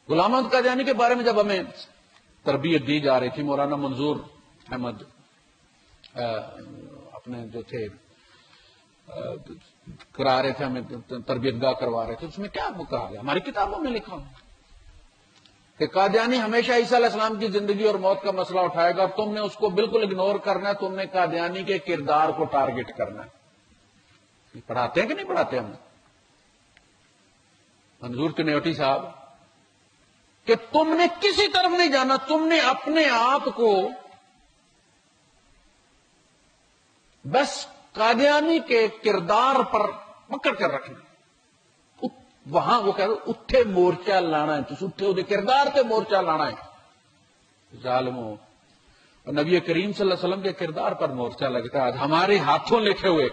गुलाम अहमद कादियानी के बारे में जब हमें तरबियत दी जा रही थी, मौलाना मंजूर अहमद अपने जो थे करा रहे थे, हमें तरबियत गाह करवा रहे थे, उसमें क्या कहा गया? हमारी किताबों में लिखा कि कादियानी हमेशा ईसा अलैहिस्सलाम की जिंदगी और मौत का मसला उठाएगा और तुमने उसको बिल्कुल इग्नोर करना है, तुमने कादियानी के किरदार को टारगेट करना है। पढ़ाते हैं कि नहीं पढ़ाते हम मंजूर कनेवटी साहब कि तुमने किसी तरफ नहीं जाना, तुमने अपने आप को बस कादियानी के किरदार पर पकड़ कर रखना। वहां वो कह रहे उत्थे मोर्चा लाना है, तुम उत्थे उहदे किरदार से मोर्चा लाना है। जालिमो, और नबी करीम सल्लल्लाहु अलैहि वसल्लम के किरदार पर मोर्चा लगता है। आज हमारे हाथों लिखे हुए